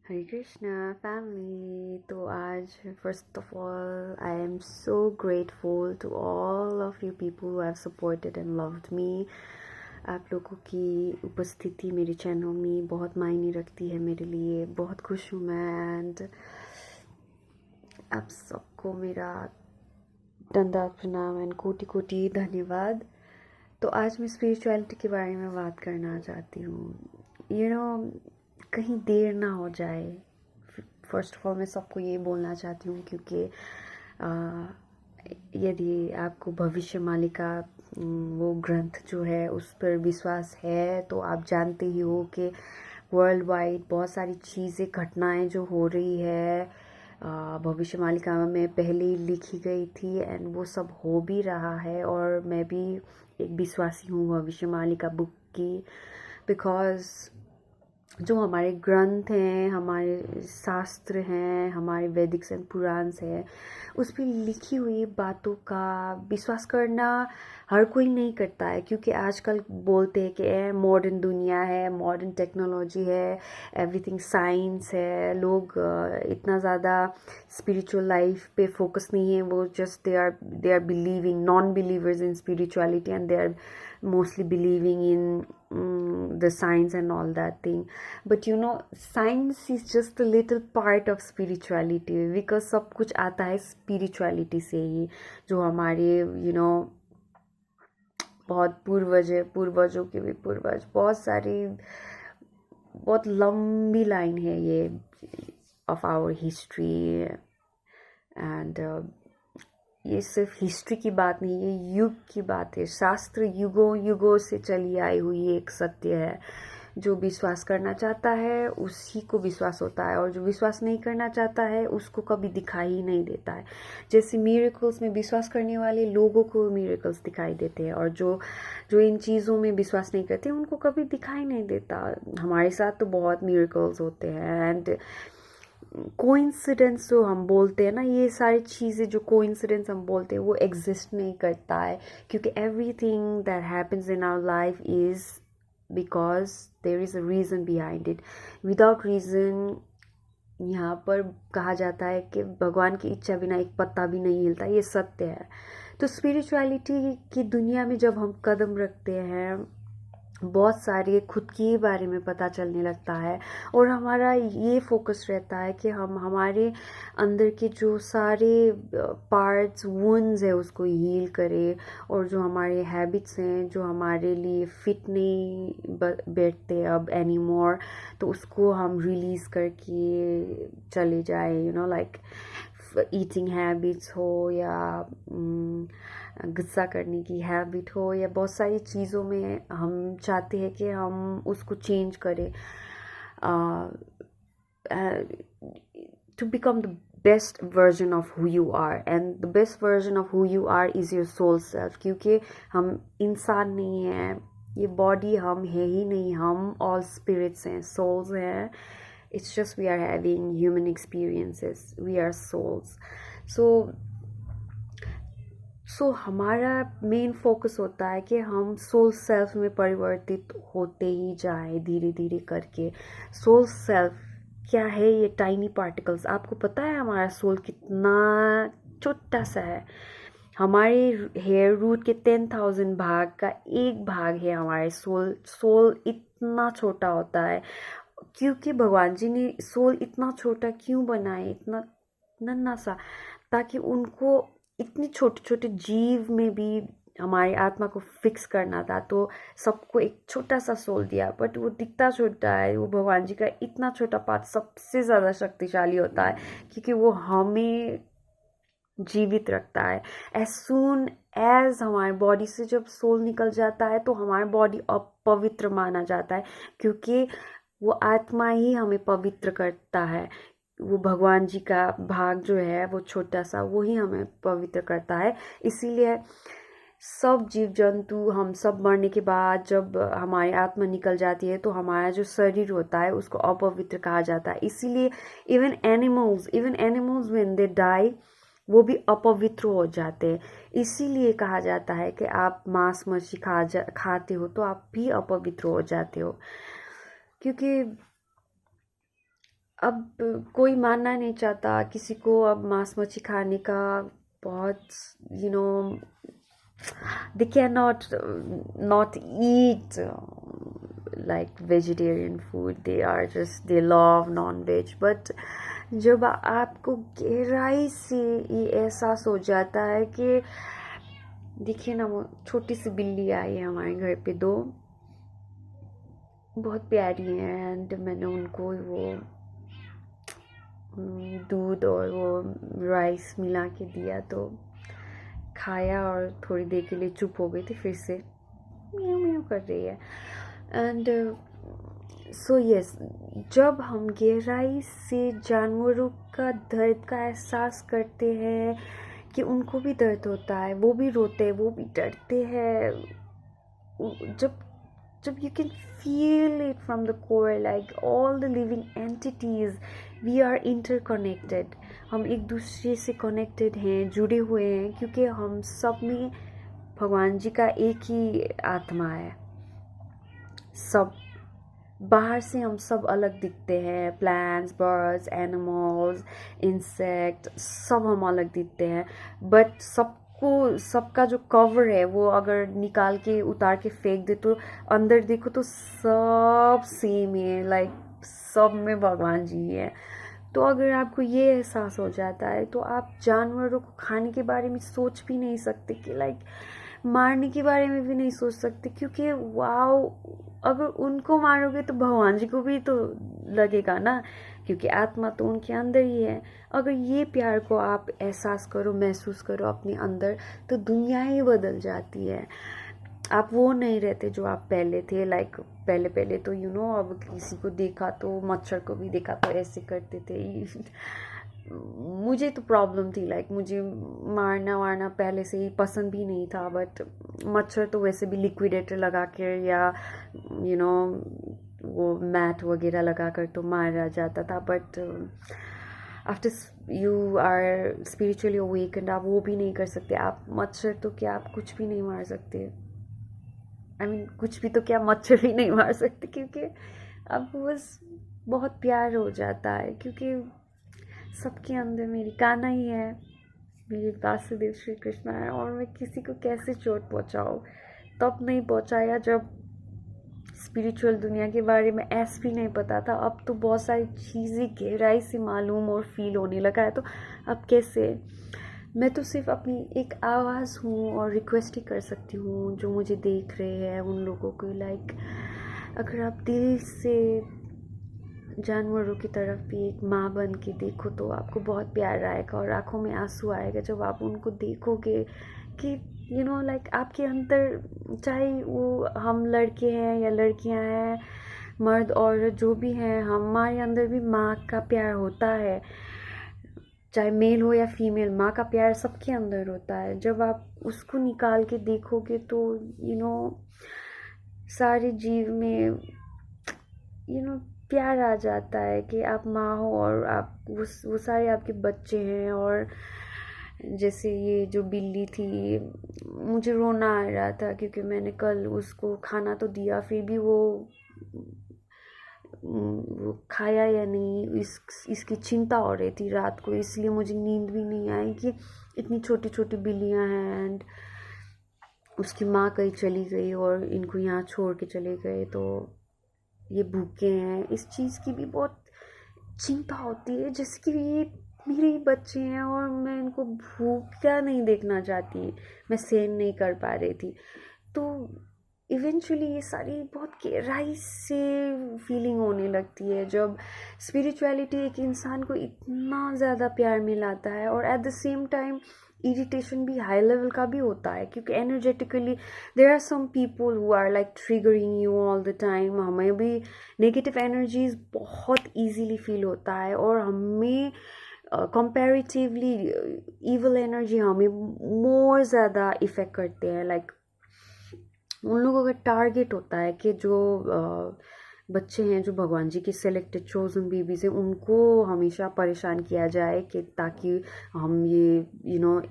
हरे कृष्णा फैमिली। तो आज first of all I am so grateful to all of you people who have supported and loved me. आप लोगों की उपस्थिति मेरे चैनल में बहुत मायने रखती है मेरे लिए। बहुत खुश हूँ मैं एंड आप सबको मेरा दंडवत प्रणाम एंड कोटि कोटि धन्यवाद। तो आज मैं स्पिरिचुअलिटी के बारे में बात करना चाहती हूँ। कहीं देर ना हो जाए। फर्स्ट ऑफ ऑल मैं सबको ये बोलना चाहती हूँ क्योंकि यदि आपको भविष्य मालिका वो ग्रंथ जो है उस पर विश्वास है तो आप जानते ही हो कि वर्ल्ड वाइड बहुत सारी चीज़ें घटनाएं जो हो रही है भविष्य मालिका में पहले ही लिखी गई थी एंड वो सब हो भी रहा है। और मैं भी एक विश्वासी हूँ भविष्य मालिका बुक की, बिकॉज जो हमारे ग्रंथ हैं, हमारे शास्त्र हैं, हमारे वैदिक एंड पुराण हैं, उस पर लिखी हुई बातों का विश्वास करना हर कोई नहीं करता है। क्योंकि आजकल बोलते हैं कि मॉडर्न दुनिया है, मॉडर्न टेक्नोलॉजी है, एवरीथिंग साइंस है। लोग इतना ज़्यादा स्पिरिचुअल लाइफ पे फोकस नहीं है। वो just they are believing, non believers in spirituality and they are mostly believing in the science and all that thing. But science is just a little part of spirituality, because सब कुछ आता है spirituality से ही। जो हमारे बहुत पूर्वजों के भी पूर्वज, बहुत सारी, बहुत लंबी लाइन है ये ऑफ आवर हिस्ट्री। एंड ये सिर्फ हिस्ट्री की बात नहीं, ये युग की बात है। शास्त्र युगों युगों से चली आई हुई एक सत्य है। जो विश्वास करना चाहता है उसी को विश्वास होता है, और जो विश्वास नहीं करना चाहता है उसको कभी दिखाई ही नहीं देता है। जैसे मिरेकल्स में विश्वास करने वाले लोगों को मिरेकल्स दिखाई देते हैं, और जो जो इन चीज़ों में विश्वास नहीं करते उनको कभी दिखाई नहीं देता। हमारे साथ तो बहुत मिरेकल्स होते हैं। एंड कोइंसिडेंस जो हम बोलते हैं ना, ये सारी चीज़ें जो कोइंसिडेंस हम बोलते हैं वो एग्जिस्ट नहीं करता है। क्योंकि everything that happens in our life is because there is a reason behind it. Without reason, यहाँ पर कहा जाता है कि भगवान की इच्छा बिना एक पत्ता भी नहीं हिलता, ये सत्य है। तो स्पिरिचुअलिटी की दुनिया में जब हम कदम रखते हैं, बहुत सारे खुद के बारे में पता चलने लगता है, और हमारा ये फोकस रहता है कि हम हमारे अंदर के जो सारे पार्ट्स, वुंड्स है, उसको हील करें। और जो हमारे हैबिट्स हैं जो हमारे लिए फिट नहीं बैठते अब एनी मोर, तो उसको हम रिलीज़ करके चले जाए। लाइक ईटिंग हैबिट्स हो, या गुस्सा करने की हैबिट हो, या बहुत सारी चीज़ों में हम चाहते हैं कि हम उसको चेंज करें to become the best version of who you are. And the best version of who you are is your soul self. क्योंकि हम इंसान नहीं हैं, ये बॉडी हम है ही नहीं, हम all spirits हैं, souls हैं। It's just we are having human experiences, we are souls. सो हमारा मेन फोकस होता है कि हम सोल सेल्फ में परिवर्तित होते ही जाएं धीरे धीरे करके। सोल सेल्फ क्या है? ये टाइनी पार्टिकल्स। आपको पता है हमारा सोल कितना छोटा सा है? हमारे हेयर रूट के 10,000 भाग का एक भाग है हमारे सोल। सोल इतना छोटा होता है क्योंकि भगवान जी ने सोल इतना छोटा क्यों बनाए, इतना नन्हा सा, ताकि उनको इतने छोटे छोटे जीव में भी हमारी आत्मा को फिक्स करना था। तो सबको एक छोटा सा सोल दिया, बट वो दिखता छोटा है। वो भगवान जी का इतना छोटा पार्ट सबसे ज़्यादा शक्तिशाली होता है, क्योंकि वो हमें जीवित रखता है। एज सून एज हमारे बॉडी से जब सोल निकल जाता है तो हमारी बॉडी अपवित्र माना जाता है, क्योंकि वो आत्मा ही हमें पवित्र करता है। वो भगवान जी का भाग जो है वो छोटा सा, वो ही हमें पवित्र करता है। इसीलिए सब जीव जंतु, हम सब मरने के बाद जब हमारी आत्मा निकल जाती है तो हमारा जो शरीर होता है उसको अपवित्र कहा जाता है। इसीलिए even animals when they die, वो भी अपवित्र हो जाते हैं। इसीलिए कहा जाता है कि आप मांस मछली खाते हो तो आप भी अपवित्र हो जाते हो। क्योंकि अब कोई मानना नहीं चाहता, किसी को अब मांस मच्छी खाने का बहुत they cannot not eat like vegetarian food, they love non-veg, but जब आपको गहराई से ये एहसास हो जाता है कि देखिए ना, वो छोटी सी बिल्ली आई है हमारे घर पे, दो बहुत प्यारी हैं, एंड मैंने उनको वो दूध और वो राइस मिला के दिया तो खाया और थोड़ी देर के लिए चुप हो गई थी, फिर से म्याऊ म्याऊ कर रही है। एंड सो यस, जब हम गहराई से जानवरों का दर्द का एहसास करते हैं कि उनको भी दर्द होता है, वो भी रोते हैं, वो भी डरते हैं, जब you can feel it from the core, like all the living entities, we are interconnected, हम एक दूसरे से कनेक्टेड हैं, जुड़े हुए हैं, क्योंकि हम सब में भगवान जी का एक ही आत्मा है। सब बाहर से हम सब अलग दिखते हैं, प्लांट्स, बर्ड्स, एनिमल्स, इंसेक्ट, सब हम अलग दिखते हैं, बट सबका जो कवर है वो अगर निकाल के उतार के फेंक दे तो अंदर देखो तो सब सेम है, लाइक सब में भगवान जी है। तो अगर आपको ये एहसास हो जाता है तो आप जानवरों को खाने के बारे में सोच भी नहीं सकते, कि लाइक मारने के बारे में भी नहीं सोच सकते, क्योंकि वाओ, अगर उनको मारोगे तो भगवान जी को भी तो लगेगा ना, क्योंकि आत्मा तो उनके अंदर ही है। अगर ये प्यार को आप एहसास करो, महसूस करो अपने अंदर, तो दुनिया ही बदल जाती है। आप वो नहीं रहते जो आप पहले थे, लाइक पहले तो अब किसी को देखा तो, मच्छर को भी देखा तो ऐसे करते थे। मुझे तो प्रॉब्लम थी, लाइक मुझे मारना वारना पहले से ही पसंद भी नहीं था, बट मच्छर तो वैसे भी लिक्विडेटर लगा कर या वो मैट वगैरह लगा कर तो मारा जाता था, but after you are spiritually awakened आप वो भी नहीं कर सकते। आप मच्छर तो क्या, आप कुछ भी नहीं मार सकते, I mean, कुछ भी तो क्या, मच्छर भी नहीं मार सकते, क्योंकि अब बस बहुत प्यार हो जाता है, क्योंकि सबके अंदर मेरी कान्हा ही है, मेरे वासुदेव श्री कृष्ण है, और मैं किसी को कैसे चोट पहुंचाऊं। तब नहीं पहुंचाया जब स्पिरिचुअल दुनिया के बारे में ऐसा भी नहीं पता था, अब तो बहुत सारी चीज़ें गहराई से मालूम और फील होने लगा है। तो अब कैसे, मैं तो सिर्फ अपनी एक आवाज़ हूँ और रिक्वेस्ट ही कर सकती हूँ जो मुझे देख रहे हैं उन लोगों को, लाइक अगर आप दिल से जानवरों की तरफ भी एक माँ बन के देखो तो आपको बहुत प्यार आएगा और आंखों में आंसू आएगा जब आप उनको देखोगे कि लाइक आपके अंदर, चाहे वो हम लड़के हैं या लड़कियां हैं, मर्द औरत जो भी हैं, हमारे अंदर भी माँ का प्यार होता है, चाहे मेल हो या फीमेल, माँ का प्यार सबके अंदर होता है। जब आप उसको निकाल के देखोगे तो सारे जीव में प्यार आ जाता है कि आप माँ हो और आप वो सारे आपके बच्चे हैं। और जैसे ये जो बिल्ली थी, मुझे रोना आ रहा था क्योंकि मैंने कल उसको खाना तो दिया, फिर भी वो खाया या नहीं, इसकी चिंता हो रही थी रात को, इसलिए मुझे नींद भी नहीं आई कि इतनी छोटी छोटी बिल्लियां हैं एंड उसकी माँ कहीं चली गई और इनको यहाँ छोड़ के चले गए, तो ये भूखे हैं। इस चीज़ की भी बहुत चिंता होती है, जैसे कि ये मेरे ही बच्चे हैं और मैं इनको भूखा नहीं देखना चाहती, मैं सहन नहीं कर पा रही थी। तो इवेंचुअली ये सारी बहुत गहराई से फीलिंग होने लगती है जब स्पिरिचुअलिटी एक इंसान को इतना ज़्यादा प्यार मिलाता है, और at the same time irritation भी हाई लेवल का भी होता है, क्योंकि energetically there are some people who are like triggering you all the time. हमें भी नेगेटिव एनर्जीज बहुत इजीली फील होता है, और हमें कंपैरेटिवली इविल एनर्जी हमें मोर ज़्यादा इफ़ेक्ट करते हैं। लाइक उन लोगों का टारगेट होता है कि जो बच्चे हैं जो भगवान जी के सेलेक्टेड चोजन बेबीज हैं, उनको हमेशा परेशान किया जाए कि ताकि हम ये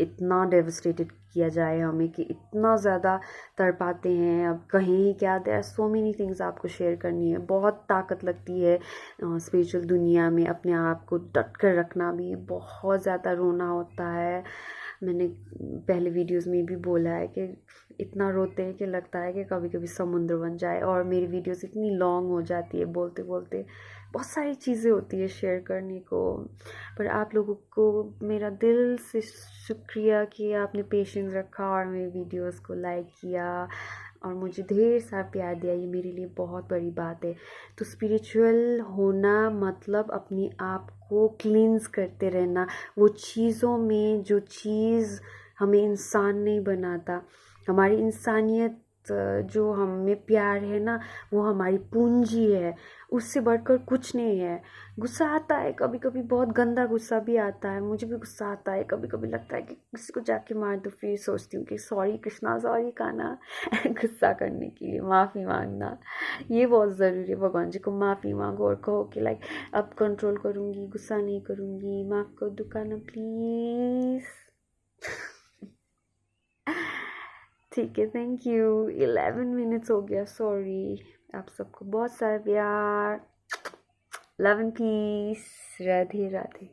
इतना डेवस्टेटेड किया जाए हमें कि इतना ज़्यादा तड़पाते हैं। अब कहीं क्या, there are so many things आपको शेयर करनी है। बहुत ताकत लगती है स्पिरिचुअल दुनिया में, अपने आप को डट कर रखना भी बहुत ज़्यादा रोना होता है। मैंने पहले वीडियोस में भी बोला है कि इतना रोते हैं कि लगता है कि कभी कभी समुद्र बन जाए। और मेरी वीडियोस इतनी लॉन्ग हो जाती है, बोलते बोलते बहुत सारी चीज़ें होती है शेयर करने को। पर आप लोगों को मेरा दिल से शुक्रिया कि आपने पेशेंस रखा और मेरी वीडियोस को लाइक किया और मुझे ढेर सारा प्यार दिया। ये मेरे लिए बहुत बड़ी बात है। तो स्पिरिचुअल होना मतलब अपने आप को क्लींस करते रहना, वो चीज़ों में जो चीज़ हमें इंसान नहीं बनाता। हमारी इंसानियत, जो हम में प्यार है ना, वो हमारी पूंजी है, उससे बढ़कर कुछ नहीं है। गुस्सा आता है कभी कभी, बहुत गंदा गुस्सा भी आता है, मुझे भी गुस्सा आता है कभी कभी, लगता है कि किसी को जाके मार दो। फिर सोचती हूँ कि सॉरी कृष्णा, सॉरी कान्हा गुस्सा करने के लिए माफ़ी मांगना ये बहुत ज़रूरी है। भगवान जी को माफ़ी मांगो और कहो कि लाइक अब कंट्रोल करूँगी, गुस्सा नहीं करूँगी, माफ़ कर दो कान्हा प्लीज़। ठीक है, थैंक यू। 11 मिनट्स हो गया, सॉरी। आप सबको बहुत सारा प्यार, love and peace, Radhe Radhe.